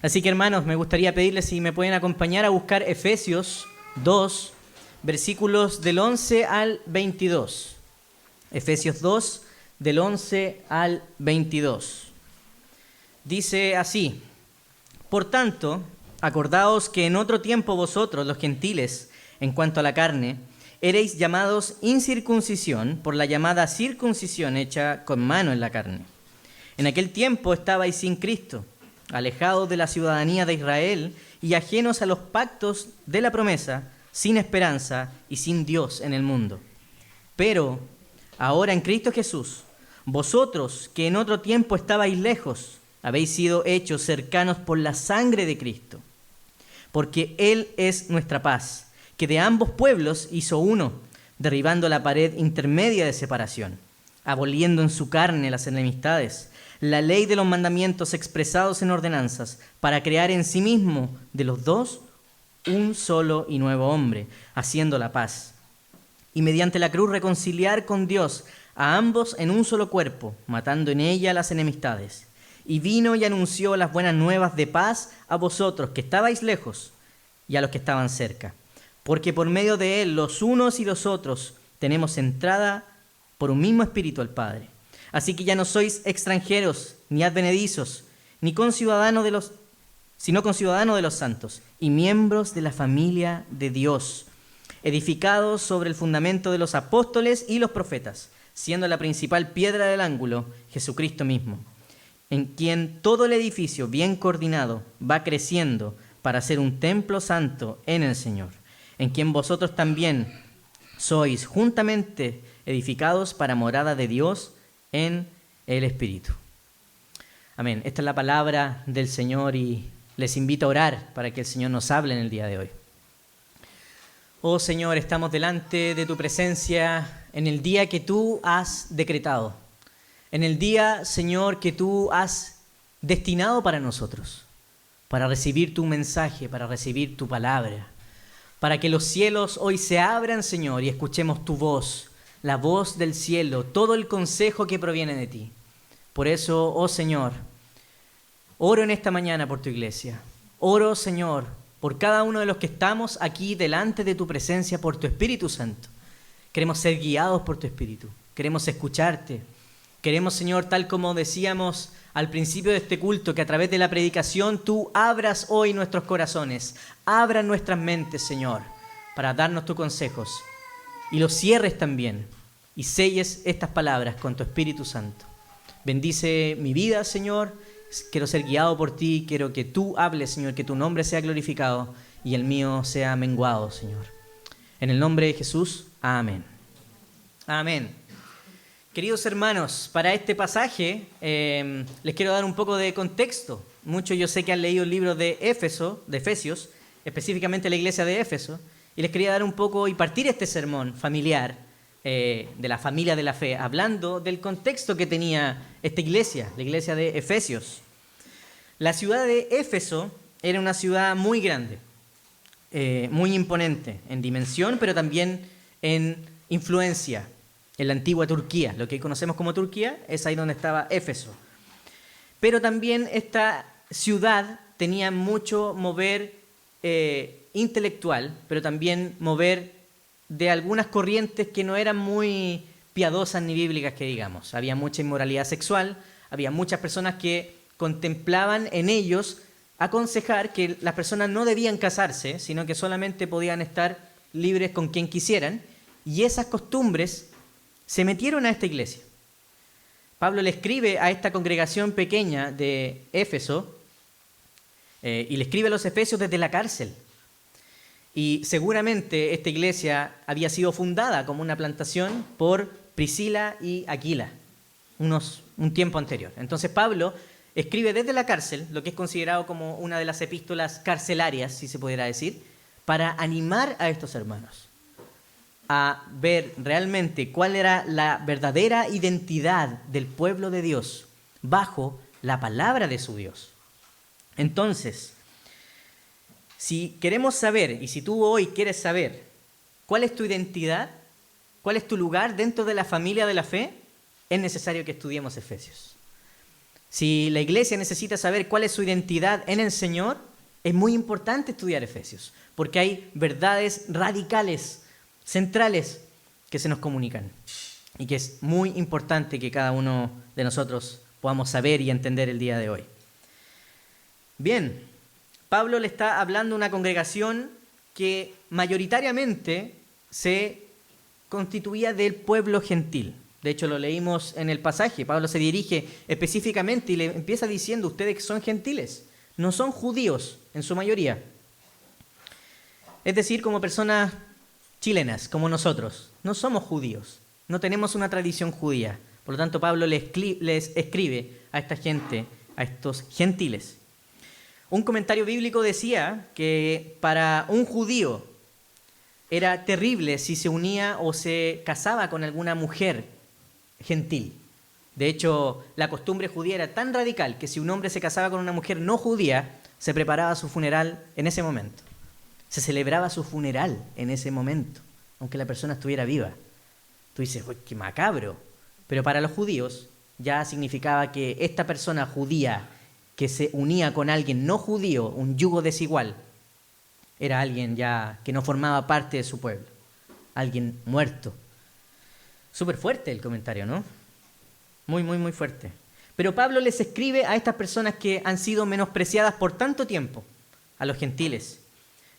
Así que, hermanos, me gustaría pedirles si me pueden acompañar a buscar Efesios 2, versículos del 11 al 22. Efesios 2, del 11 al 22. Dice así: Por tanto, acordaos que en otro tiempo vosotros, los gentiles, en cuanto a la carne, erais llamados incircuncisión por la llamada circuncisión hecha con mano en la carne. En aquel tiempo estabais sin Cristo, alejados de la ciudadanía de Israel y ajenos a los pactos de la promesa, sin esperanza y sin Dios en el mundo. Pero ahora en Cristo Jesús, vosotros que en otro tiempo estabais lejos, habéis sido hechos cercanos por la sangre de Cristo, porque Él es nuestra paz, que de ambos pueblos hizo uno, derribando la pared intermedia de separación, aboliendo en su carne las enemistades, la ley de los mandamientos expresados en ordenanzas, para crear en sí mismo de los dos un solo y nuevo hombre, haciendo la paz. Y mediante la cruz reconciliar con Dios a ambos en un solo cuerpo, matando en ella las enemistades. Y vino y anunció las buenas nuevas de paz a vosotros que estabais lejos y a los que estaban cerca. Porque por medio de él los unos y los otros tenemos entrada por un mismo espíritu al Padre. Así que ya no sois extranjeros ni advenedizos, ni conciudadanos de los, sino conciudadanos de los santos y miembros de la familia de Dios, edificados sobre el fundamento de los apóstoles y los profetas, siendo la principal piedra del ángulo Jesucristo mismo, en quien todo el edificio bien coordinado va creciendo para ser un templo santo en el Señor, en quien vosotros también sois juntamente edificados para morada de Dios en el Espíritu. Amén. Esta es la palabra del Señor y les invito a orar para que el Señor nos hable en el día de hoy. Oh Señor, estamos delante de tu presencia en el día que tú has decretado, en el día, Señor, que tú has destinado para nosotros, para recibir tu mensaje, para recibir tu palabra, para que los cielos hoy se abran, Señor, y escuchemos tu voz, la voz del cielo, todo el consejo que proviene de ti. Por eso, oh Señor, oro en esta mañana por tu iglesia. Oro, Señor, por cada uno de los que estamos aquí delante de tu presencia, por tu Espíritu Santo. Queremos ser guiados por tu Espíritu. Queremos escucharte. Queremos, Señor, tal como decíamos al principio de este culto, que a través de la predicación tú abras hoy nuestros corazones, abras nuestras mentes, Señor, para darnos tus consejos. Y los cierres también y selles estas palabras con tu Espíritu Santo. Bendice mi vida, Señor. Quiero ser guiado por ti. Quiero que tú hables, Señor, que tu nombre sea glorificado y el mío sea menguado, Señor. En el nombre de Jesús, amén. Amén. Queridos hermanos, para este pasaje les quiero dar un poco de contexto. Muchos yo sé que han leído el libro de Efesios, específicamente la iglesia de Éfeso, y les quería dar un poco y partir este sermón familiar de la familia de la fe, hablando del contexto que tenía esta iglesia, la iglesia de Efesios. La ciudad de Éfeso era una ciudad muy grande, muy imponente en dimensión, pero también en influencia. En la antigua Turquía, lo que hoy conocemos como Turquía, es ahí donde estaba Éfeso. Pero también esta ciudad tenía mucho mover intelectual, pero también mover de algunas corrientes que no eran muy piadosas ni bíblicas, que digamos. Había mucha inmoralidad sexual, había muchas personas que contemplaban en ellos aconsejar que las personas no debían casarse, sino que solamente podían estar libres con quien quisieran, y esas costumbres se metieron a esta iglesia. Pablo le escribe a esta congregación pequeña de Éfeso y le escribe a los efesios desde la cárcel. Y seguramente esta iglesia había sido fundada como una plantación por Priscila y Aquila un tiempo anterior. Entonces Pablo escribe desde la cárcel, lo que es considerado como una de las epístolas carcelarias, si se pudiera decir, para animar a estos hermanos a ver realmente cuál era la verdadera identidad del pueblo de Dios bajo la palabra de su Dios. Entonces, si queremos saber, y si tú hoy quieres saber cuál es tu identidad, cuál es tu lugar dentro de la familia de la fe, es necesario que estudiemos Efesios. Si la iglesia necesita saber cuál es su identidad en el Señor, es muy importante estudiar Efesios, porque hay verdades radicales, centrales, que se nos comunican y que es muy importante que cada uno de nosotros podamos saber y entender el día de hoy. Bien, Pablo le está hablando a una congregación que mayoritariamente se constituía del pueblo gentil. De hecho, lo leímos en el pasaje. Pablo se dirige específicamente y le empieza diciendo: ustedes son gentiles, no son judíos en su mayoría. Es decir, como personas chilenas, como nosotros, no somos judíos, no tenemos una tradición judía. Por lo tanto, Pablo les escribe a esta gente, a estos gentiles. Un comentario bíblico decía que para un judío era terrible si se unía o se casaba con alguna mujer gentil. De hecho, la costumbre judía era tan radical que si un hombre se casaba con una mujer no judía, se preparaba su funeral en ese momento. Se celebraba su funeral en ese momento, aunque la persona estuviera viva. Tú dices, ¡uy, qué macabro! Pero para los judíos ya significaba que esta persona judía que se unía con alguien no judío, un yugo desigual, era alguien ya que no formaba parte de su pueblo, alguien muerto. Súper fuerte el comentario, ¿no? Muy, muy, muy fuerte. Pero Pablo les escribe a estas personas que han sido menospreciadas por tanto tiempo, a los gentiles.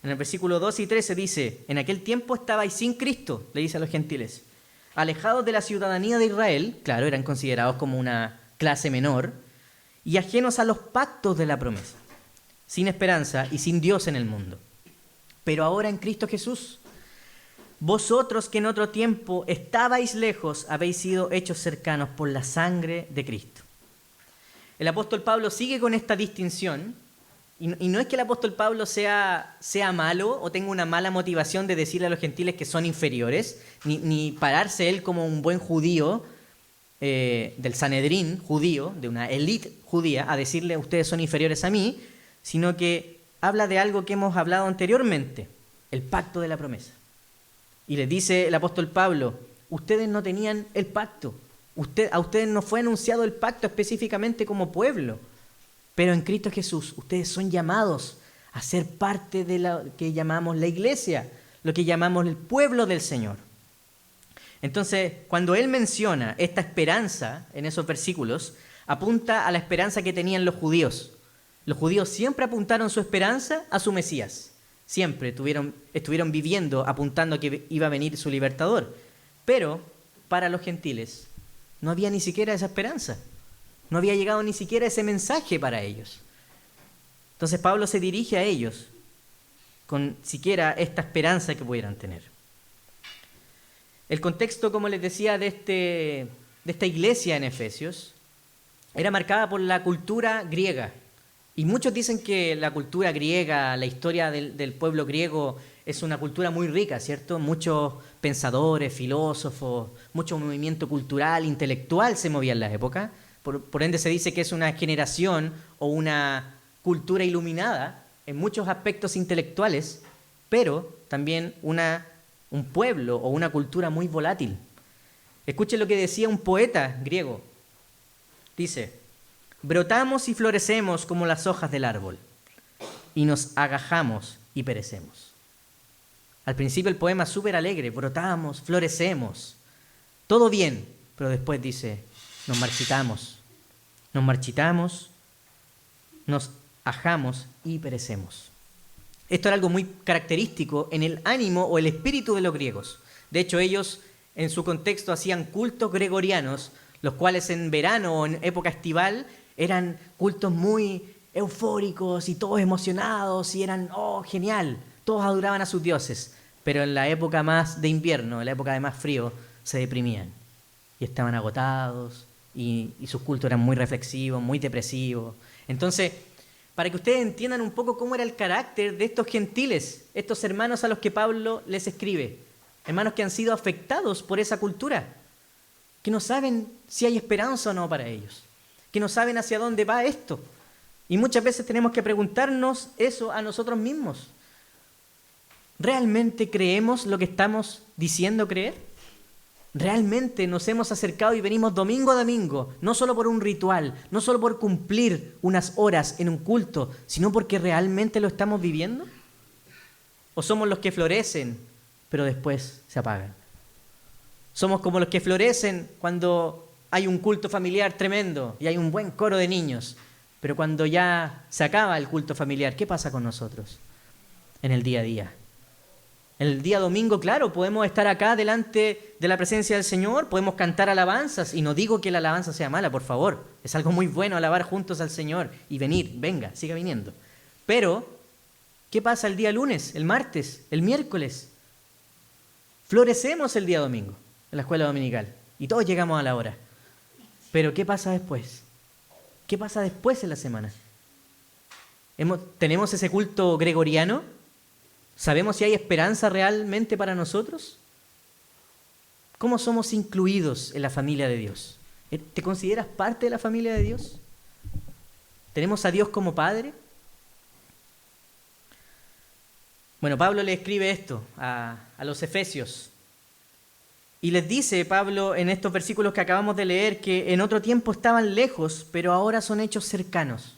En el versículo 2 y 13 dice: en aquel tiempo estabais sin Cristo, le dice a los gentiles, alejados de la ciudadanía de Israel, claro, eran considerados como una clase menor, y ajenos a los pactos de la promesa, sin esperanza y sin Dios en el mundo. Pero ahora en Cristo Jesús, vosotros que en otro tiempo estabais lejos, habéis sido hechos cercanos por la sangre de Cristo. El apóstol Pablo sigue con esta distinción, y no es que el apóstol Pablo sea malo o tenga una mala motivación de decirle a los gentiles que son inferiores, ni pararse él como un buen judío del Sanedrín judío, de una élite judía, a decirle: ustedes son inferiores a mí, sino que habla de algo que hemos hablado anteriormente, el pacto de la promesa. Y les dice el apóstol Pablo: ustedes no tenían el pacto, a ustedes no fue anunciado el pacto específicamente como pueblo, pero en Cristo Jesús ustedes son llamados a ser parte de lo que llamamos la iglesia, lo que llamamos el pueblo del Señor. Entonces, cuando él menciona esta esperanza en esos versículos, apunta a la esperanza que tenían los judíos. Los judíos siempre apuntaron su esperanza a su Mesías. Siempre estuvieron viviendo apuntando a que iba a venir su libertador. Pero para los gentiles no había ni siquiera esa esperanza. No había llegado ni siquiera ese mensaje para ellos. Entonces Pablo se dirige a ellos con siquiera esta esperanza que pudieran tener. El contexto, como les decía, de esta iglesia en Efesios era marcada por la cultura griega. Y muchos dicen que la cultura griega, la historia del pueblo griego es una cultura muy rica, ¿cierto? Muchos pensadores, filósofos, mucho movimiento cultural, intelectual se movía en la época. Por ende se dice que es una generación o una cultura iluminada en muchos aspectos intelectuales, pero también un pueblo o una cultura muy volátil. Escuchen lo que decía un poeta griego. Dice: brotamos y florecemos como las hojas del árbol, y nos agajamos y perecemos. Al principio el poema es súper alegre: brotamos, florecemos, todo bien, pero después dice: nos marchitamos, nos ajamos y perecemos. Esto era algo muy característico en el ánimo o el espíritu de los griegos. De hecho, ellos en su contexto hacían cultos gregorianos, los cuales en verano o en época estival eran cultos muy eufóricos y todos emocionados y eran, ¡oh, genial! Todos adoraban a sus dioses. Pero en la época más de invierno, en la época de más frío, se deprimían y estaban agotados y sus cultos eran muy reflexivos, muy depresivos. Entonces, para que ustedes entiendan un poco cómo era el carácter de estos gentiles, estos hermanos a los que Pablo les escribe, hermanos que han sido afectados por esa cultura, que no saben si hay esperanza o no para ellos, que no saben hacia dónde va esto. Y muchas veces tenemos que preguntarnos eso a nosotros mismos. ¿Realmente creemos lo que estamos diciendo creer? Realmente nos hemos acercado y venimos domingo a domingo, no solo por un ritual, no solo por cumplir unas horas en un culto, sino porque realmente lo estamos viviendo. ¿O somos los que florecen, pero después se apagan? Somos como los que florecen cuando hay un culto familiar tremendo y hay un buen coro de niños, pero cuando ya se acaba el culto familiar, ¿qué pasa con nosotros en el día a día? En el día domingo, claro, podemos estar acá delante de la presencia del Señor, podemos cantar alabanzas, y no digo que la alabanza sea mala, por favor, es algo muy bueno alabar juntos al Señor y venga, siga viniendo. Pero, ¿qué pasa el día lunes, el martes, el miércoles? Florecemos el día domingo en la escuela dominical y todos llegamos a la hora. Pero ¿qué pasa después? ¿Qué pasa después en la semana? ¿Tenemos ese culto gregoriano? ¿Sabemos si hay esperanza realmente para nosotros? ¿Cómo somos incluidos en la familia de Dios? ¿Te consideras parte de la familia de Dios? ¿Tenemos a Dios como Padre? Bueno, Pablo le escribe esto a los efesios. Y les dice Pablo en estos versículos que acabamos de leer que en otro tiempo estaban lejos, pero ahora son hechos cercanos.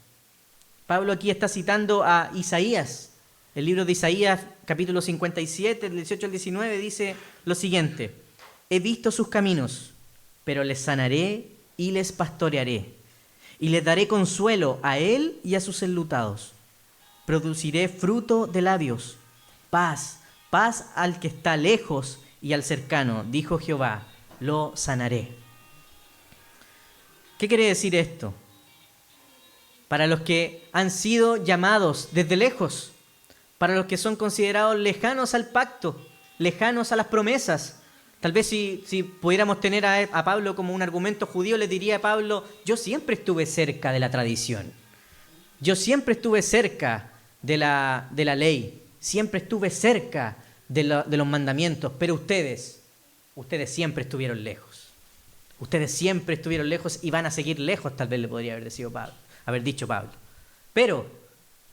Pablo aquí está citando a Isaías. El libro de Isaías, capítulo 57, del 18 al 19, dice lo siguiente: he visto sus caminos, pero les sanaré y les pastorearé, y les daré consuelo a él y a sus enlutados. Produciré fruto de labios, paz al que está lejos y al cercano, dijo Jehová, lo sanaré. ¿Qué quiere decir esto? Para los que han sido llamados desde lejos, para los que son considerados lejanos al pacto, lejanos a las promesas. Tal vez si pudiéramos tener a Pablo como un argumento judío, le diría a Pablo: yo siempre estuve cerca de la tradición, yo siempre estuve cerca de la ley, siempre estuve cerca de los mandamientos, pero ustedes siempre estuvieron lejos. Ustedes siempre estuvieron lejos y van a seguir lejos, tal vez le podría haber dicho Pablo. Pero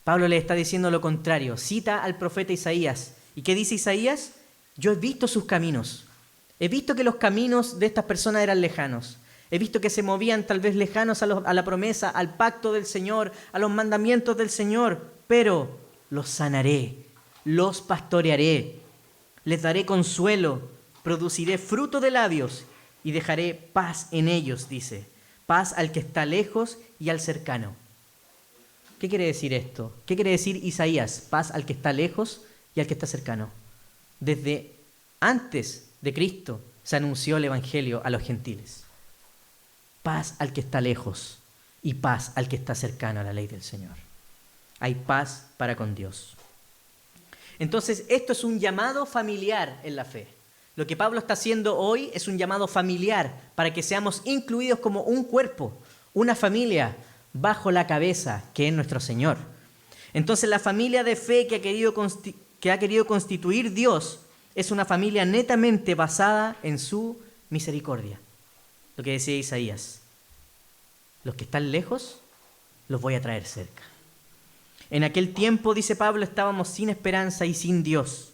Pablo le está diciendo lo contrario. Cita al profeta Isaías. ¿Y qué dice Isaías? Yo he visto sus caminos. He visto que los caminos de estas personas eran lejanos. He visto que se movían tal vez lejanos a la promesa, al pacto del Señor, a los mandamientos del Señor. Pero los sanaré, los pastorearé, les daré consuelo, produciré fruto de labios y dejaré paz en ellos, dice. Paz al que está lejos y al cercano. ¿Qué quiere decir esto? ¿Qué quiere decir Isaías? Paz al que está lejos y al que está cercano. Desde antes de Cristo se anunció el Evangelio a los gentiles. Paz al que está lejos y paz al que está cercano a la ley del Señor. Hay paz para con Dios. Entonces, esto es un llamado familiar en la fe. Lo que Pablo está haciendo hoy es un llamado familiar para que seamos incluidos como un cuerpo, una familia, bajo la cabeza que es nuestro Señor. Entonces la familia de fe que ha querido constituir Dios es una familia netamente basada en su misericordia. Lo que decía Isaías: los que están lejos los voy a traer cerca. En aquel tiempo, dice Pablo, estábamos sin esperanza y sin Dios.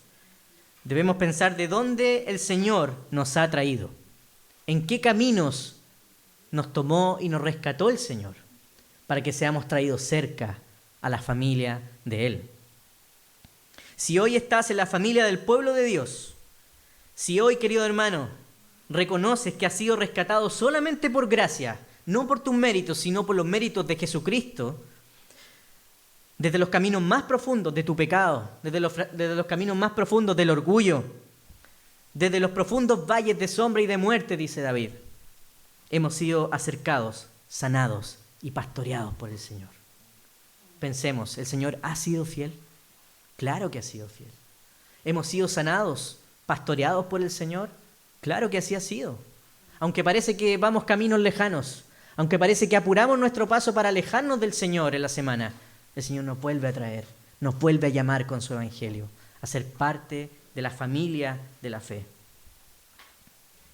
Debemos pensar de dónde el Señor nos ha traído, en qué caminos nos tomó y nos rescató el Señor, para que seamos traídos cerca a la familia de Él. Si hoy estás en la familia del pueblo de Dios, si hoy, querido hermano, reconoces que has sido rescatado solamente por gracia, no por tus méritos, sino por los méritos de Jesucristo, desde los caminos más profundos de tu pecado, desde los caminos más profundos del orgullo, desde los profundos valles de sombra y de muerte, dice David, hemos sido acercados, sanados y pastoreados por el Señor. Pensemos, ¿el Señor ha sido fiel? Claro que ha sido fiel. ¿Hemos sido sanados, pastoreados por el Señor? Claro que así ha sido. Aunque parece que vamos caminos lejanos, aunque parece que apuramos nuestro paso para alejarnos del Señor en la semana, el Señor nos vuelve a traer, nos vuelve a llamar con su evangelio, a ser parte de la familia de la fe.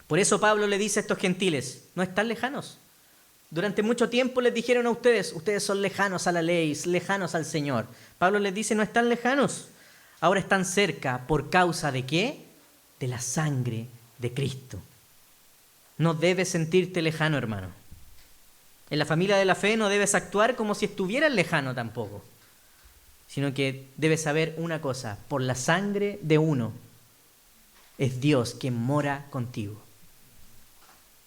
Por eso Pablo le dice a estos gentiles: no están lejanos. Durante mucho tiempo les dijeron a ustedes son lejanos a la ley, lejanos al Señor. Pablo les dice: no están lejanos, ahora están cerca. ¿Por causa de qué? De la sangre de Cristo. No debes sentirte lejano, hermano. En la familia de la fe no debes actuar como si estuvieras lejano tampoco, sino que debes saber una cosa: por la sangre de uno es Dios quien mora contigo.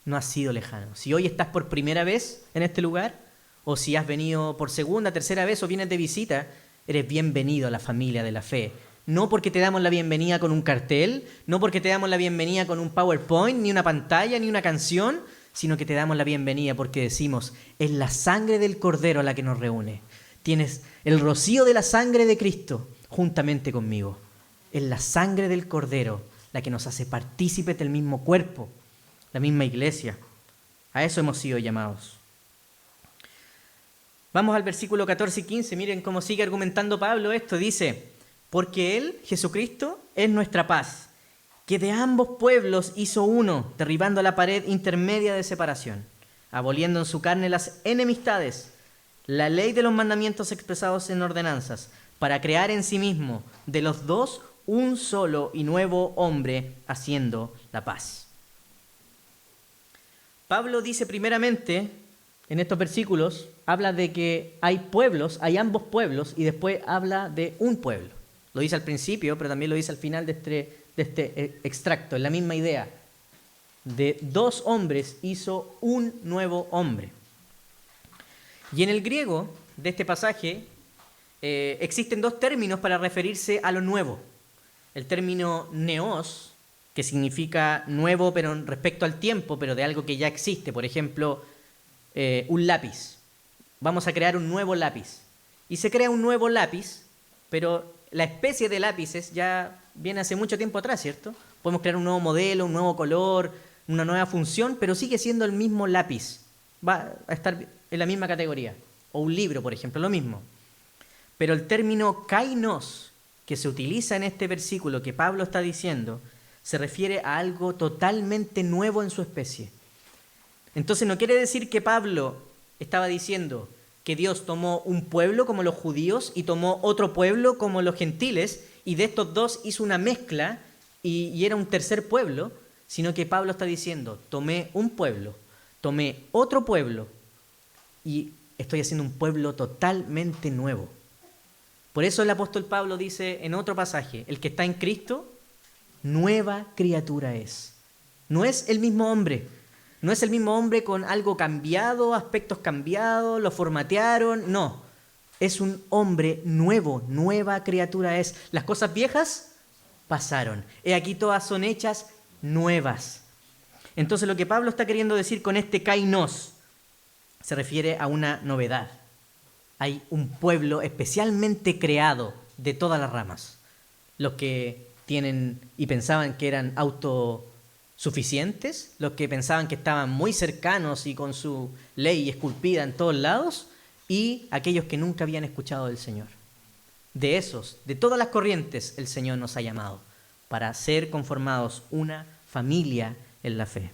No has sido lejano. Si hoy estás por primera vez en este lugar, o si has venido por segunda, tercera vez o vienes de visita, eres bienvenido a la familia de la fe. No porque te damos la bienvenida con un cartel, no porque te damos la bienvenida con un PowerPoint, ni una pantalla, ni una canción, sino que te damos la bienvenida porque decimos: es la sangre del Cordero la que nos reúne. Tienes el rocío de la sangre de Cristo juntamente conmigo. Es la sangre del Cordero la que nos hace partícipes del mismo cuerpo, la misma iglesia. A eso hemos sido llamados. Vamos al versículo 14 y 15. Miren cómo sigue argumentando Pablo esto. Dice: porque Él, Jesucristo, es nuestra paz, que de ambos pueblos hizo uno, derribando la pared intermedia de separación, aboliendo en su carne las enemistades, la ley de los mandamientos expresados en ordenanzas, para crear en sí mismo de los dos un solo y nuevo hombre, haciendo la paz. Pablo dice primeramente, en estos versículos, habla de que hay pueblos, hay ambos pueblos, y después habla de un pueblo. Lo dice al principio, pero también lo dice al final de este extracto, es la misma idea. De dos hombres hizo un nuevo hombre. Y en el griego de este pasaje existen dos términos para referirse a lo nuevo. El término neos, que significa nuevo pero respecto al tiempo, pero de algo que ya existe. Por ejemplo, un lápiz. Vamos a crear un nuevo lápiz. Y se crea un nuevo lápiz, pero la especie de lápices ya viene hace mucho tiempo atrás, ¿cierto? Podemos crear un nuevo modelo, un nuevo color, una nueva función, pero sigue siendo el mismo lápiz. Va a estar en la misma categoría. O un libro, por ejemplo, lo mismo. Pero el término kainos, que se utiliza en este versículo que Pablo está diciendo, se refiere a algo totalmente nuevo en su especie. Entonces no quiere decir que Pablo estaba diciendo que Dios tomó un pueblo como los judíos y tomó otro pueblo como los gentiles, y de estos dos hizo una mezcla y era un tercer pueblo, sino que Pablo está diciendo: tomé un pueblo, tomé otro pueblo y estoy haciendo un pueblo totalmente nuevo. Por eso el apóstol Pablo dice en otro pasaje: el que está en Cristo, nueva criatura es. No es el mismo hombre. No es el mismo hombre con algo cambiado, aspectos cambiados, lo formatearon. No, es un hombre nuevo, nueva criatura es. Las cosas viejas pasaron. He aquí todas son hechas nuevas. Entonces lo que Pablo está queriendo decir con este kainos se refiere a una novedad. Hay un pueblo especialmente creado de todas las ramas. Los que tienen y pensaban que eran autosuficientes, los que pensaban que estaban muy cercanos y con su ley esculpida en todos lados, y aquellos que nunca habían escuchado del Señor. De esos, de todas las corrientes, el Señor nos ha llamado para ser conformados una familia en la fe.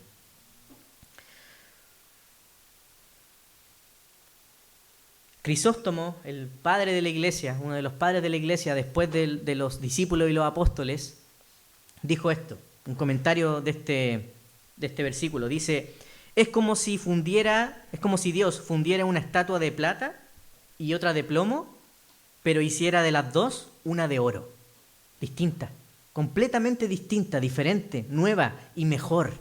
Crisóstomo, el padre de la iglesia, uno de los padres de la iglesia después de los discípulos y los apóstoles, dijo esto, un comentario de este versículo. Dice: es como si Dios fundiera una estatua de plata y otra de plomo, pero hiciera de las dos una de oro, distinta, completamente distinta, diferente, nueva y mejor.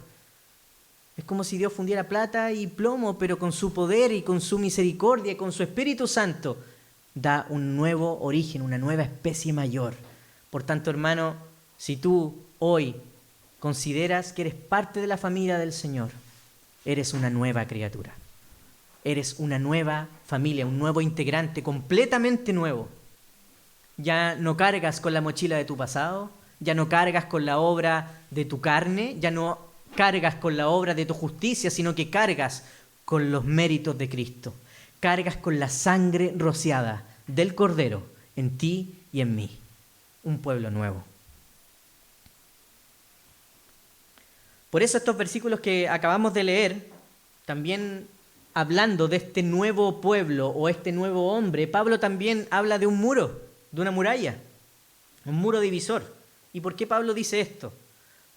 Es como si Dios fundiera plata y plomo, pero con su poder y con su misericordia y con su Espíritu Santo da un nuevo origen, una nueva especie mayor. Por tanto, hermano, si tú hoy consideras que eres parte de la familia del Señor, eres una nueva criatura. Eres una nueva familia, un nuevo integrante, completamente nuevo. Ya no cargas con la mochila de tu pasado, ya no cargas con la obra de tu carne, ya no cargas con la obra de tu justicia, sino que cargas con los méritos de Cristo. Cargas con la sangre rociada del Cordero en ti y en mí. Un pueblo nuevo. Por eso estos versículos que acabamos de leer, también hablando de este nuevo pueblo o este nuevo hombre, Pablo también habla de un muro, de una muralla, un muro divisor. ¿Y por qué Pablo dice esto?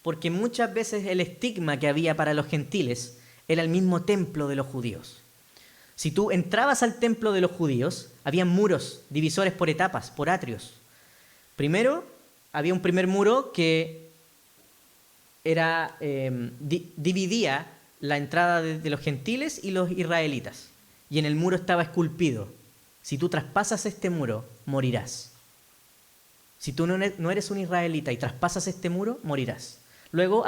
porque muchas veces el estigma que había para los gentiles era el mismo templo de los judíos. Si tú entrabas al templo de los judíos, había muros divisores por etapas, por atrios. Primero, había un primer muro que dividía la entrada de los gentiles y los israelitas. Y en el muro estaba esculpido: si tú traspasas este muro, morirás. Si tú no eres un israelita y traspasas este muro, morirás. Luego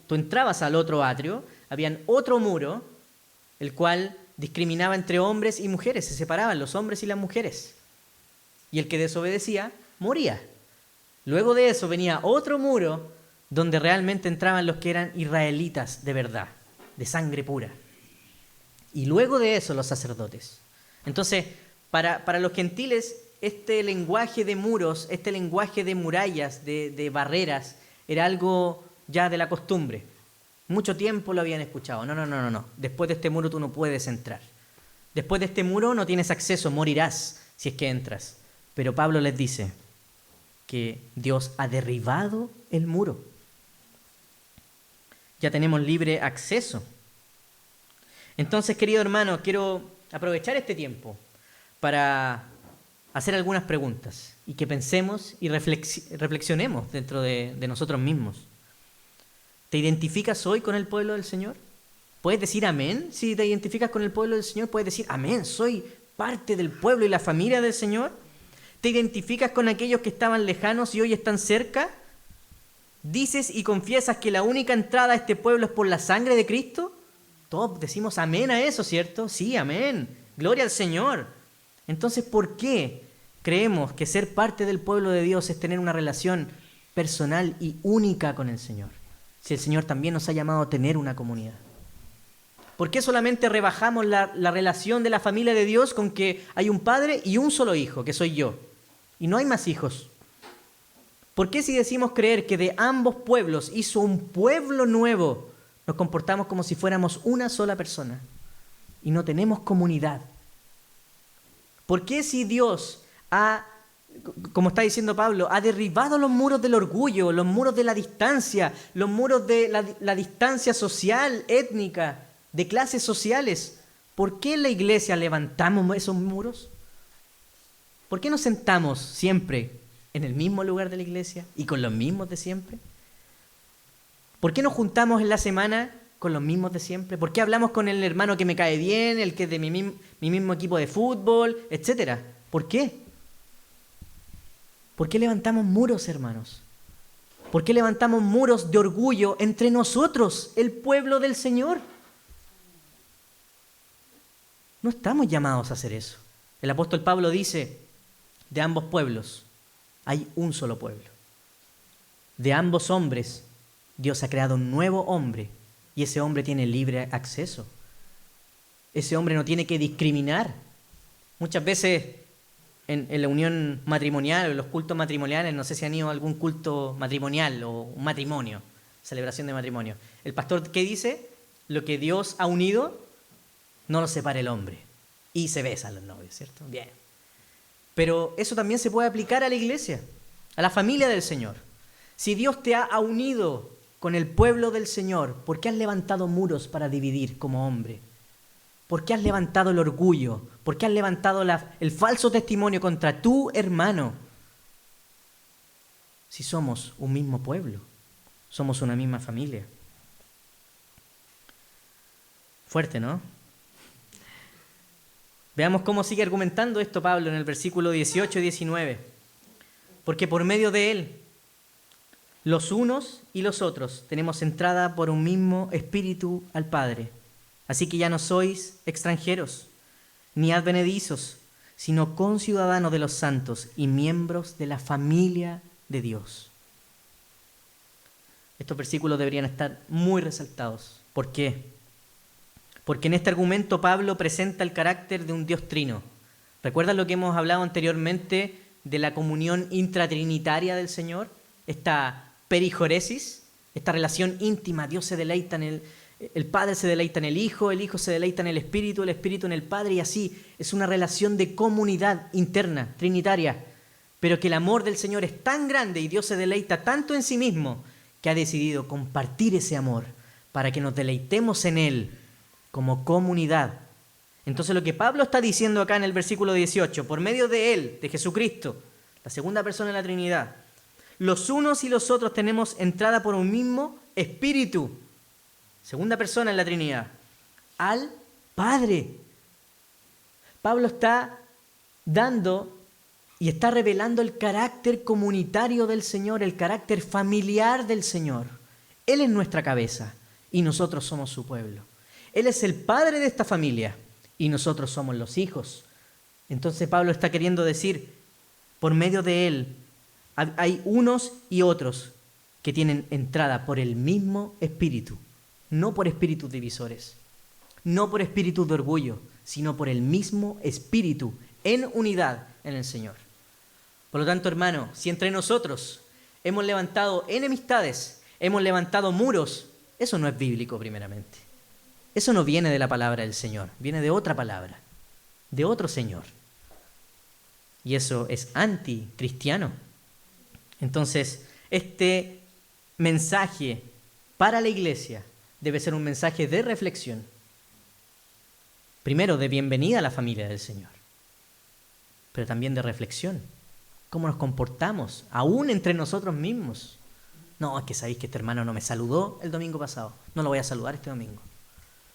tú entrabas al otro atrio, habían otro muro, el cual discriminaba entre hombres y mujeres, se separaban los hombres y las mujeres. Y el que desobedecía, moría. Luego de eso venía otro muro donde realmente entraban los que eran israelitas de verdad, de sangre pura. Y luego de eso los sacerdotes. Entonces, para los gentiles, este lenguaje de muros, este lenguaje de murallas, de barreras, era algo ya de la costumbre. Mucho tiempo lo habían escuchado. No. Después de este muro tú no puedes entrar. Después de este muro no tienes acceso, morirás si es que entras. Pero Pablo les dice que Dios ha derribado el muro. Ya tenemos libre acceso. Entonces, querido hermano, quiero aprovechar este tiempo para hacer algunas preguntas y que pensemos y reflexionemos dentro de nosotros mismos. ¿Te identificas hoy con el pueblo del Señor? ¿Puedes decir amén? Si te identificas con el pueblo del Señor, puedes decir amén, soy parte del pueblo y la familia del Señor. ¿Te identificas con aquellos que estaban lejanos y hoy están cerca? ¿Dices y confiesas que la única entrada a este pueblo es por la sangre de Cristo? Todos decimos amén a eso, ¿cierto? Sí, amén. Gloria al Señor. Entonces, ¿por qué creemos que ser parte del pueblo de Dios es tener una relación personal y única con el Señor? Si el Señor también nos ha llamado a tener una comunidad. ¿Por qué solamente rebajamos la relación de la familia de Dios con que hay un padre y un solo hijo, que soy yo, y no hay más hijos? ¿Por qué si decimos creer que de ambos pueblos hizo un pueblo nuevo, nos comportamos como si fuéramos una sola persona y no tenemos comunidad? ¿Por qué si Dios como está diciendo Pablo, ha derribado los muros del orgullo, los muros de la distancia, los muros de la distancia social, étnica, de clases sociales? ¿Por qué en la iglesia levantamos esos muros? ¿Por qué nos sentamos siempre en el mismo lugar de la iglesia y con los mismos de siempre? ¿Por qué nos juntamos en la semana con los mismos de siempre? ¿Por qué hablamos con el hermano que me cae bien, el que es de mi mismo equipo de fútbol, etcétera? ¿Por qué? ¿Por qué levantamos muros, hermanos? ¿Por qué levantamos muros de orgullo entre nosotros, el pueblo del Señor? No estamos llamados a hacer eso. El apóstol Pablo dice, de ambos pueblos hay un solo pueblo. De ambos hombres, Dios ha creado un nuevo hombre y ese hombre tiene libre acceso. Ese hombre no tiene que discriminar. Muchas veces en la unión matrimonial o en los cultos matrimoniales, no sé si han ido a algún culto matrimonial o un matrimonio, celebración de matrimonio. El pastor, ¿qué dice? Lo que Dios ha unido, no lo separe el hombre. Y se besan los novios, ¿cierto? Bien. Pero eso también se puede aplicar a la iglesia, a la familia del Señor. Si Dios te ha unido con el pueblo del Señor, ¿por qué has levantado muros para dividir como hombre? ¿Por qué has levantado el orgullo? ¿Por qué has levantado el falso testimonio contra tu hermano? Si somos un mismo pueblo, somos una misma familia. Fuerte, ¿no? Veamos cómo sigue argumentando esto Pablo en el versículo 18 y 19. Porque por medio de él, los unos y los otros tenemos entrada por un mismo espíritu al Padre. Así que ya no sois extranjeros, ni advenedizos, sino conciudadanos de los santos y miembros de la familia de Dios. Estos versículos deberían estar muy resaltados. ¿Por qué? Porque en este argumento Pablo presenta el carácter de un Dios trino. ¿Recuerdan lo que hemos hablado anteriormente de la comunión intratrinitaria del Señor? Esta perijoresis, esta relación íntima. Dios se deleita en el Padre se deleita en el Hijo se deleita en el Espíritu en el Padre, y así es una relación de comunidad interna, trinitaria, pero que el amor del Señor es tan grande y Dios se deleita tanto en sí mismo que ha decidido compartir ese amor para que nos deleitemos en Él como comunidad. Entonces lo que Pablo está diciendo acá en el versículo 18, por medio de Él, de Jesucristo, la segunda persona de la Trinidad, los unos y los otros tenemos entrada por un mismo Espíritu, segunda persona en la Trinidad, al Padre. Pablo está dando y está revelando el carácter comunitario del Señor, el carácter familiar del Señor. Él es nuestra cabeza y nosotros somos su pueblo. Él es el padre de esta familia y nosotros somos los hijos. Entonces Pablo está queriendo decir, por medio de Él, hay unos y otros que tienen entrada por el mismo Espíritu, no por espíritus divisores, no por espíritus de orgullo, sino por el mismo Espíritu, en unidad en el Señor. Por lo tanto, hermano, si entre nosotros hemos levantado enemistades, hemos levantado muros, eso no es bíblico primeramente. Eso no viene de la palabra del Señor, viene de otra palabra, de otro Señor. Y eso es anticristiano. Entonces, este mensaje para la iglesia debe ser un mensaje de reflexión. Primero, de bienvenida a la familia del Señor, pero también de reflexión. ¿Cómo nos comportamos, aún entre nosotros mismos? No, es que sabéis que este hermano no me saludó el domingo pasado. No lo voy a saludar este domingo.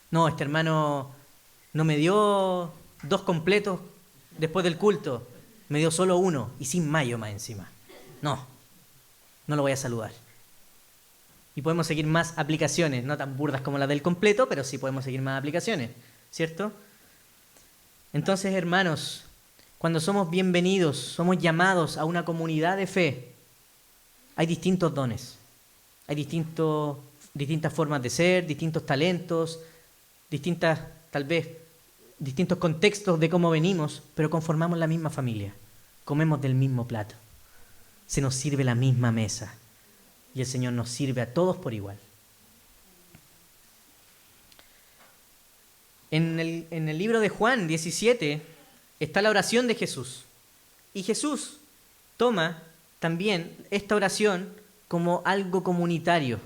No, este hermano no me dio 2 completos después del culto. Me dio solo 1 y sin mayo más encima. No lo voy a saludar. Y podemos seguir más aplicaciones, no tan burdas como la del completo, pero sí podemos seguir más aplicaciones, ¿cierto? Entonces, hermanos, cuando somos bienvenidos, somos llamados a una comunidad de fe, hay distintos dones, hay distintas formas de ser, distintos talentos, tal vez, distintos contextos de cómo venimos, pero conformamos la misma familia, comemos del mismo plato, se nos sirve la misma mesa y el Señor nos sirve a todos por igual. En el libro de Juan 17 está la oración de Jesús. Y Jesús toma también esta oración como algo comunitario.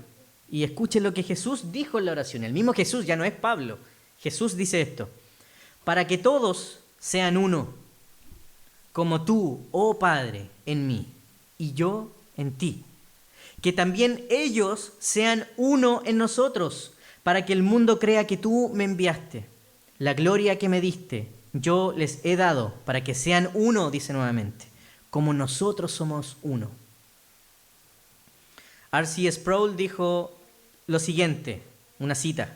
Y escuchen lo que Jesús dijo en la oración. El mismo Jesús, ya no es Pablo. Jesús dice esto: para que todos sean uno, como tú, oh Padre, en mí, y yo en ti. Que también ellos sean uno en nosotros, para que el mundo crea que tú me enviaste. La gloria que me diste, yo les he dado, para que sean uno, dice nuevamente, como nosotros somos uno. R.C. Sproul dijo lo siguiente, una cita: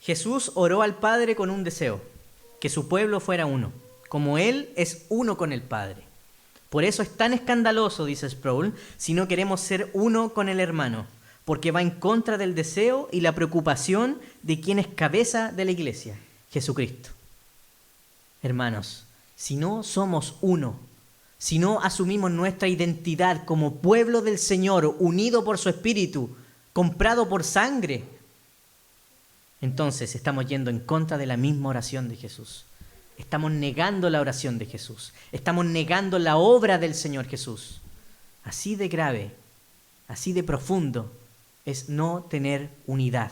Jesús oró al Padre con un deseo, que su pueblo fuera uno, como Él es uno con el Padre. Por eso es tan escandaloso, dice Sproul, si no queremos ser uno con el hermano, porque va en contra del deseo y la preocupación de quien es cabeza de la iglesia, Jesucristo. Hermanos, si no somos uno, si no asumimos nuestra identidad como pueblo del Señor, unido por su Espíritu, comprado por sangre, entonces estamos yendo en contra de la misma oración de Jesús. Estamos negando la oración de Jesús. Estamos negando la obra del Señor Jesús. Así de grave, así de profundo es no tener unidad,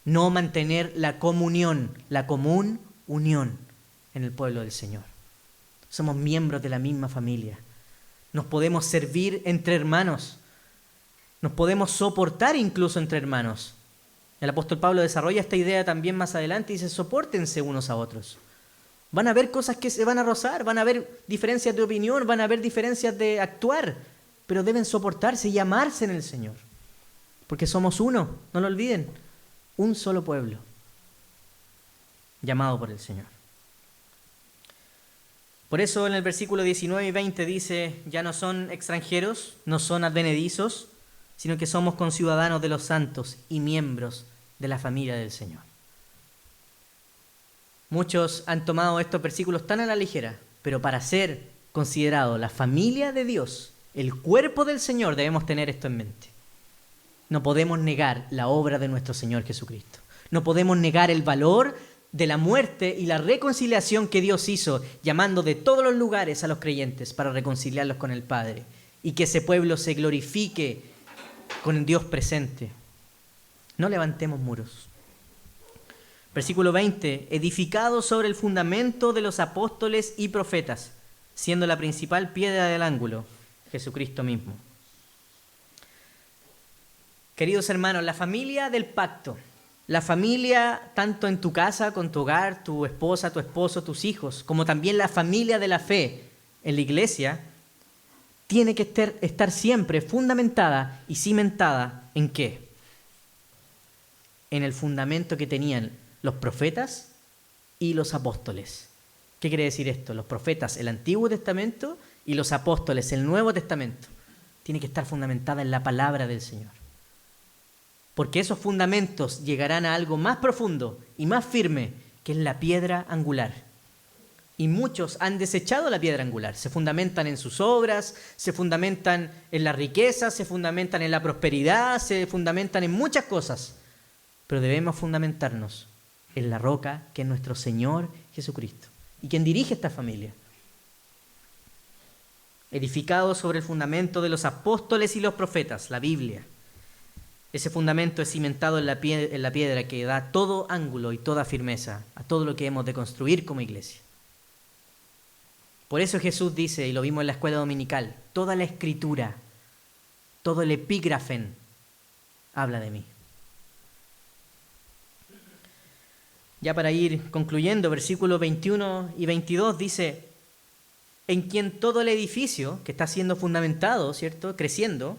no mantener la comunión, la común unión en el pueblo del Señor. Somos miembros de la misma familia. Nos podemos servir entre hermanos. Nos podemos soportar incluso entre hermanos. El apóstol Pablo desarrolla esta idea también más adelante y dice: sopórtense unos a otros. Van a haber cosas que se van a rozar, van a haber diferencias de opinión, van a haber diferencias de actuar, pero deben soportarse y amarse en el Señor. Porque somos uno, no lo olviden, un solo pueblo, llamado por el Señor. Por eso en el versículo 19 y 20 dice: ya no son extranjeros, no son advenedizos, sino que somos conciudadanos de los santos y miembros de la familia del Señor. Muchos han tomado estos versículos tan a la ligera, pero para ser considerado la familia de Dios, el cuerpo del Señor, debemos tener esto en mente. No podemos negar la obra de nuestro Señor Jesucristo. No podemos negar el valor de la muerte y la reconciliación que Dios hizo, llamando de todos los lugares a los creyentes para reconciliarlos con el Padre, y que ese pueblo se glorifique con Dios presente. No levantemos muros. Versículo 20, edificado sobre el fundamento de los apóstoles y profetas, siendo la principal piedra del ángulo, Jesucristo mismo. Queridos hermanos, la familia del pacto, la familia tanto en tu casa, con tu hogar, tu esposa, tu esposo, tus hijos, como también la familia de la fe en la iglesia, tiene que estar siempre fundamentada y cimentada ¿en qué? En el fundamento que tenían los profetas y los apóstoles. ¿Qué quiere decir esto? Los profetas, el Antiguo Testamento, y los apóstoles, el Nuevo Testamento. Tiene que estar fundamentada en la palabra del Señor. Porque esos fundamentos llegarán a algo más profundo y más firme, que es la piedra angular. Y muchos han desechado la piedra angular. Se fundamentan en sus obras, se fundamentan en la riqueza, se fundamentan en la prosperidad, se fundamentan en muchas cosas. Pero debemos fundamentarnos en la roca que es nuestro Señor Jesucristo y quien dirige esta familia. Edificado sobre el fundamento de los apóstoles y los profetas, la Biblia. Ese fundamento es cimentado en la piedra que da todo ángulo y toda firmeza a todo lo que hemos de construir como iglesia. Por eso Jesús dice, y lo vimos en la escuela dominical, toda la escritura, todo el epígrafen habla de mí. Ya para ir concluyendo, versículos 21 y 22 dice, en quien todo el edificio que está siendo fundamentado, ¿cierto?, creciendo,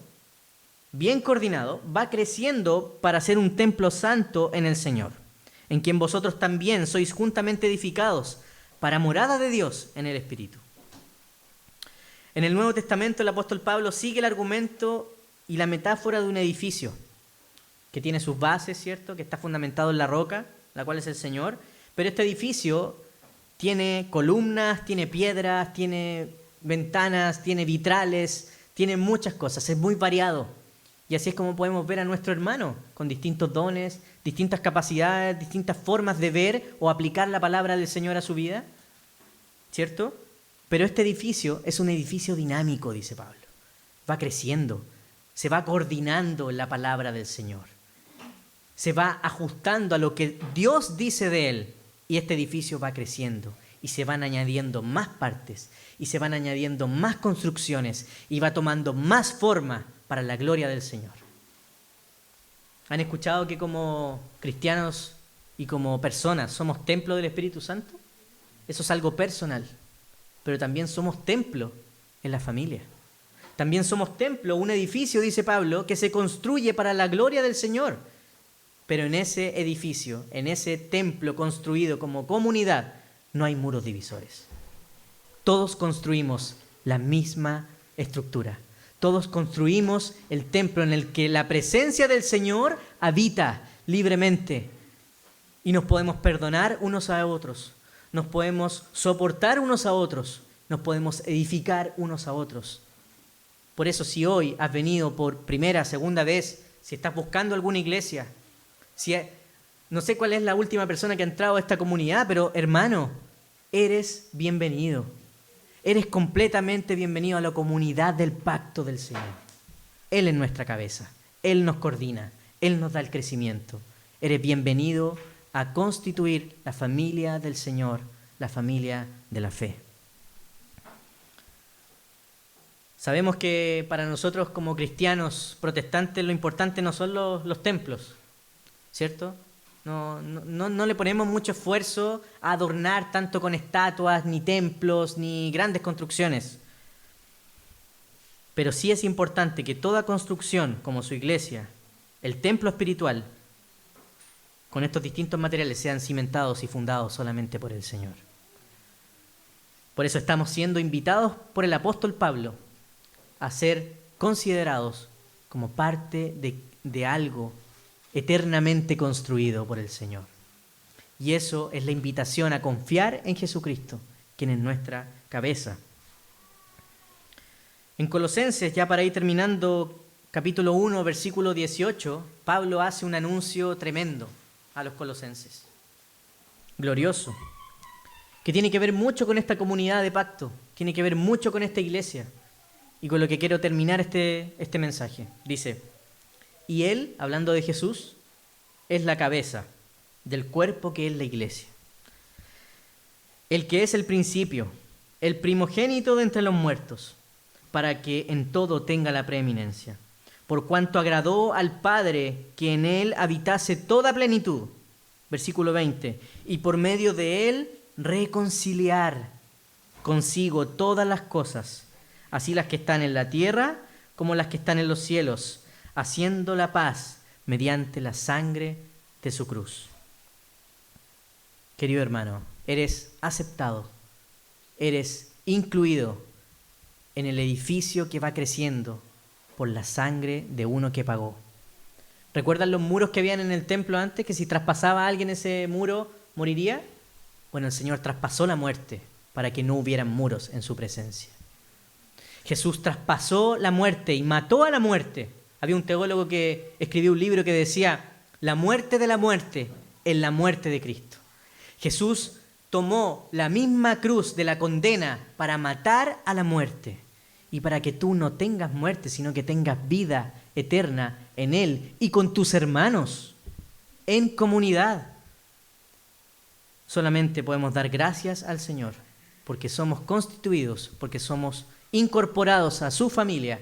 bien coordinado, va creciendo para ser un templo santo en el Señor, en quien vosotros también sois juntamente edificados para morada de Dios en el Espíritu. En el Nuevo Testamento el apóstol Pablo sigue el argumento y la metáfora de un edificio que tiene sus bases, ¿cierto?, que está fundamentado en la roca, la cual es el Señor, pero este edificio tiene columnas, tiene piedras, tiene ventanas, tiene vitrales, tiene muchas cosas, es muy variado. Y así es como podemos ver a nuestro hermano, con distintos dones, distintas capacidades, distintas formas de ver o aplicar la palabra del Señor a su vida, ¿cierto? Pero este edificio es un edificio dinámico, dice Pablo. Va creciendo, se va coordinando en la palabra del Señor. Se va ajustando a lo que Dios dice de él. Y este edificio va creciendo y se van añadiendo más partes y se van añadiendo más construcciones y va tomando más forma para la gloria del Señor. ¿Han escuchado que como cristianos y como personas somos templo del Espíritu Santo? Eso es algo personal, pero también somos templo en la familia. También somos templo, un edificio, dice Pablo, que se construye para la gloria del Señor. Pero en ese edificio, en ese templo construido como comunidad, no hay muros divisores. Todos construimos la misma estructura. Todos construimos el templo en el que la presencia del Señor habita libremente. Y nos podemos perdonar unos a otros. Nos podemos soportar unos a otros. Nos podemos edificar unos a otros. Por eso, si hoy has venido por primera, segunda vez, si estás buscando alguna iglesia, no sé cuál es la última persona que ha entrado a esta comunidad, pero hermano, eres bienvenido. Eres completamente bienvenido a la comunidad del pacto del Señor. Él es nuestra cabeza, Él nos coordina, Él nos da el crecimiento. Eres bienvenido a constituir la familia del Señor, la familia de la fe. Sabemos que para nosotros como cristianos protestantes lo importante no son los templos, ¿cierto? No le ponemos mucho esfuerzo a adornar tanto con estatuas, ni templos, ni grandes construcciones. Pero sí es importante que toda construcción, como su iglesia, el templo espiritual, con estos distintos materiales sean cimentados y fundados solamente por el Señor. Por eso estamos siendo invitados por el apóstol Pablo a ser considerados como parte de algo eternamente construido por el Señor. Y eso es la invitación a confiar en Jesucristo, quien es nuestra cabeza. En Colosenses, ya para ir terminando, capítulo 1, versículo 18, Pablo hace un anuncio tremendo a los colosenses, glorioso, que tiene que ver mucho con esta comunidad de pacto, tiene que ver mucho con esta iglesia, y con lo que quiero terminar este mensaje. Dice, Y Él, hablando de Jesús, es la cabeza del cuerpo que es la iglesia. El que es el principio, el primogénito de entre los muertos, para que en todo tenga la preeminencia. Por cuanto agradó al Padre que en Él habitase toda plenitud. Versículo 20. Y por medio de Él reconciliar consigo todas las cosas, así las que están en la tierra como las que están en los cielos, haciendo la paz mediante la sangre de su cruz. Querido hermano, eres aceptado, eres incluido en el edificio que va creciendo por la sangre de uno que pagó. ¿Recuerdan los muros que habían en el templo antes? Que si traspasaba a alguien ese muro, moriría. Bueno, el Señor traspasó la muerte para que no hubieran muros en su presencia. Jesús traspasó la muerte y mató a la muerte. Había un teólogo que escribió un libro que decía: la muerte de la muerte en la muerte de Cristo. Jesús tomó la misma cruz de la condena para matar a la muerte y para que tú no tengas muerte, sino que tengas vida eterna en Él y con tus hermanos, en comunidad. Solamente podemos dar gracias al Señor porque somos constituidos, porque somos incorporados a su familia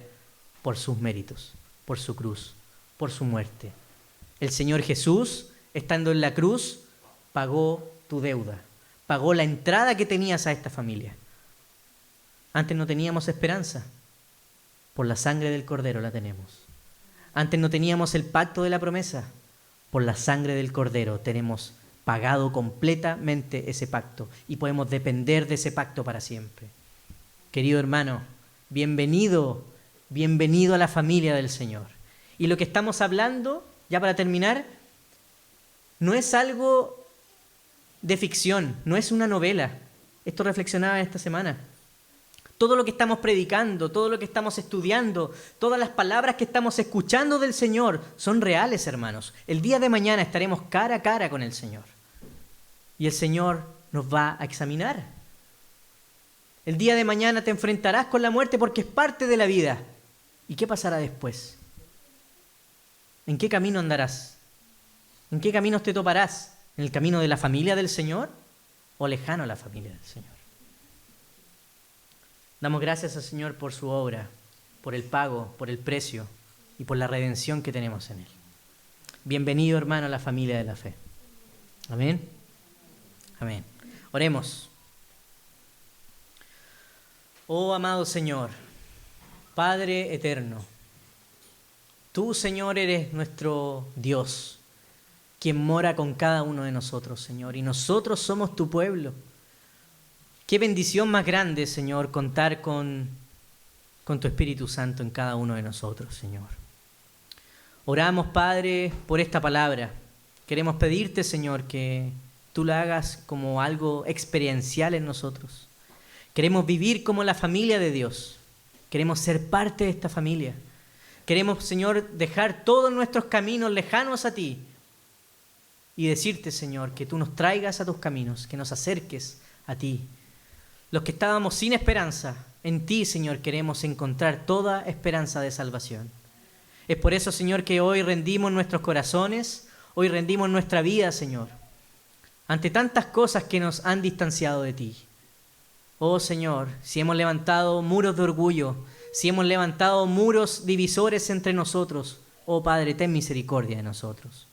por sus méritos, por su cruz, por su muerte. El Señor Jesús, estando en la cruz, pagó tu deuda, pagó la entrada que tenías a esta familia. Antes no teníamos esperanza, por la sangre del Cordero la tenemos. Antes no teníamos el pacto de la promesa, por la sangre del Cordero tenemos pagado completamente ese pacto y podemos depender de ese pacto para siempre. Querido hermano, bienvenido a la familia del Señor. Y lo que estamos hablando, ya para terminar, no es algo de ficción, no es una novela. Esto reflexionaba esta semana. Todo lo que estamos predicando, todo lo que estamos estudiando, todas las palabras que estamos escuchando del Señor son reales, hermanos. El día de mañana estaremos cara a cara con el Señor. Y el Señor nos va a examinar. El día de mañana te enfrentarás con la muerte porque es parte de la vida. ¿Y qué pasará después? ¿En qué camino andarás? ¿En qué caminos te toparás? ¿En el camino de la familia del Señor o lejano a la familia del Señor? Damos gracias al Señor por su obra, por el pago, por el precio y por la redención que tenemos en Él. Bienvenido, hermano, a la familia de la fe. Amén. Amén. Oremos. Oh, amado Señor, Padre eterno, tú, Señor, eres nuestro Dios, quien mora con cada uno de nosotros, Señor, y nosotros somos tu pueblo. Qué bendición más grande, Señor, contar con tu Espíritu Santo en cada uno de nosotros, Señor. Oramos, Padre, por esta palabra. Queremos pedirte, Señor, que tú la hagas como algo experiencial en nosotros. Queremos vivir como la familia de Dios. Queremos ser parte de esta familia. Queremos, Señor, dejar todos nuestros caminos lejanos a ti y decirte, Señor, que tú nos traigas a tus caminos, que nos acerques a ti. Los que estábamos sin esperanza, en ti, Señor, queremos encontrar toda esperanza de salvación. Es por eso, Señor, que hoy rendimos nuestros corazones, hoy rendimos nuestra vida, Señor, ante tantas cosas que nos han distanciado de ti. Oh, Señor, si hemos levantado muros de orgullo, si hemos levantado muros divisores entre nosotros, oh Padre, ten misericordia de nosotros.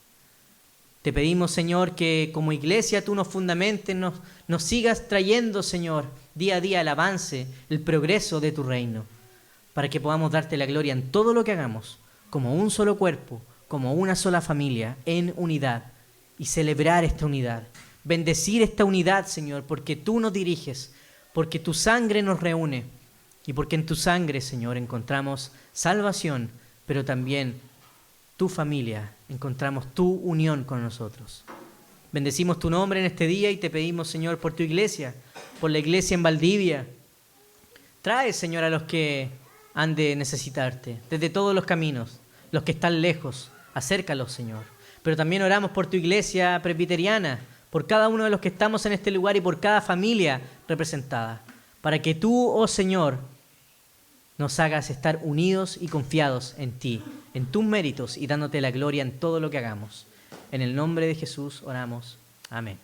Te pedimos, Señor, que como iglesia tú nos fundamentes, nos sigas trayendo, Señor, día a día el avance, el progreso de tu reino, para que podamos darte la gloria en todo lo que hagamos, como un solo cuerpo, como una sola familia, en unidad, y celebrar esta unidad, bendecir esta unidad, Señor, porque tú nos diriges, porque tu sangre nos reúne, y porque en tu sangre, Señor, encontramos salvación, pero también tu familia, encontramos tu unión con nosotros. Bendecimos tu nombre en este día y te pedimos, Señor, por tu iglesia, por la iglesia en Valdivia. Trae, Señor, a los que han de necesitarte, desde todos los caminos, los que están lejos, acércalos, Señor. Pero también oramos por tu iglesia presbiteriana, por cada uno de los que estamos en este lugar y por cada familia representada, para que tú, oh Señor, nos hagas estar unidos y confiados en ti, en tus méritos y dándote la gloria en todo lo que hagamos. En el nombre de Jesús oramos. Amén.